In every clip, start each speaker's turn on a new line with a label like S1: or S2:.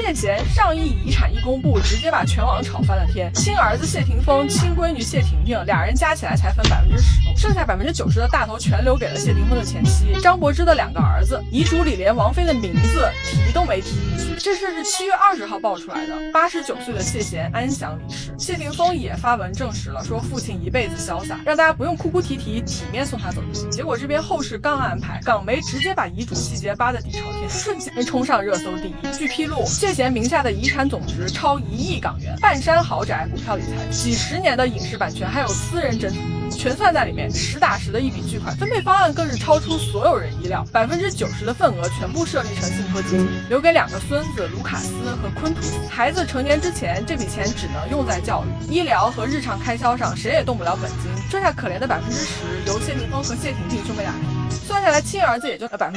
S1: 谢贤上亿遗产一公布，直接把全网炒翻了天。亲儿子谢霆锋、亲闺女谢婷婷，俩人加起来才分10%，剩下90%的大头全留给了谢霆锋的前妻张柏芝的2个儿子。遗嘱里连王菲的名字提都没提一句。这事是7月20号爆出来的。89岁的谢贤安详离世，谢霆锋也发文证实了，说父亲一辈子潇洒，让大家不用哭哭啼啼，体面送他走就行。结果这边后事刚安排，港媒直接把遗嘱细节扒得底朝天，瞬间冲上热搜第一。据披露，谢贤名下的遗产总值超1亿港元，半山豪宅、股票理财、几10年的影视版权，还有私人珍藏，全算在里面，实打实的一笔巨款。分配方案更是超出所有人意料，90%的份额全部设立成信托基金，留给2个孙子卢卡斯和昆图斯。孩子成年之前，这笔钱只能用在教育、医疗和日常开销上，谁也动不了本金。剩下可怜的10%由谢霆锋和谢婷婷兄妹俩平，算下来亲儿子也就5%，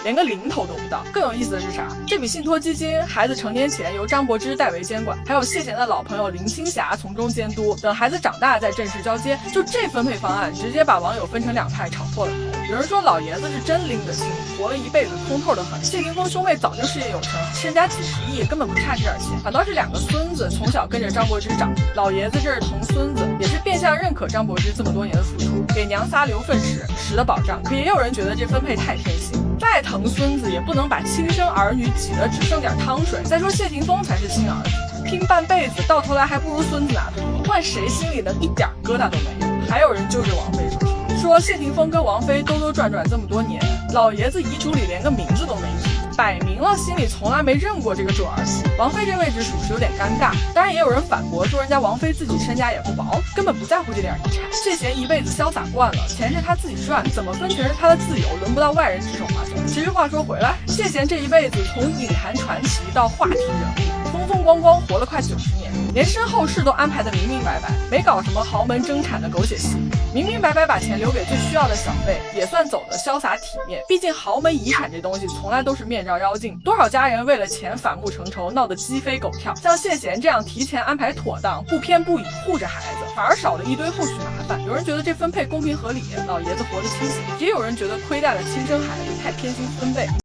S1: 连个零头都不到。更有意思的是啥？这笔信托基金，孩子成年前由张柏芝代为监管，还有谢贤的老朋友林青霞从中监督，等孩子长大再正式交接。就这分配方案，直接把网友分成2派，吵破了头。有人说老爷子是真拎得清，活了一辈子通透的很。谢霆锋兄妹早就事业有成，身家几10亿，根本不差这点钱。反倒是2个孙子从小跟着张柏芝长，老爷子这是疼孙子，也是变相认可张柏芝这么多年的付出，给娘仨留份实的保障。可也有人觉得这分配太偏心，再疼孙子也不能把亲生儿女挤得只剩点汤水。再说谢霆锋才是亲儿子，拼半辈子，到头来还不如孙子拿得多，换谁心里能一点疙瘩都没有？还有人揪着王菲说谢霆锋跟王菲兜兜转转这么多年，老爷子遗嘱里连个名字都没提，摆明了心里从来没认过这个准儿媳。王菲这位置属实有点尴尬。当然也有人反驳说，人家王菲自己身家也不薄，根本不在乎这点遗产。谢贤一辈子潇洒惯了，钱是他自己赚，怎么分全是他的自由，轮不到外人指手画脚。其实话说回来，谢贤这一辈子从影坛传奇到话题人物，风风光光活了快90年，连身后事都安排得明明白白，没搞什么豪门争产的狗血戏，明明白白把钱留给最需要的小辈，也算走得潇洒体面。毕竟豪门遗产这东西从来都是面罩妖精，多少家人为了钱反目成仇，闹得鸡飞狗跳。像谢贤这样提前安排妥当，不偏不倚护着孩子，反而少了一堆后续麻烦。有人觉得这分配公平合理，老爷子活得清醒，也有人觉得亏待了亲生孩子，太偏心分配。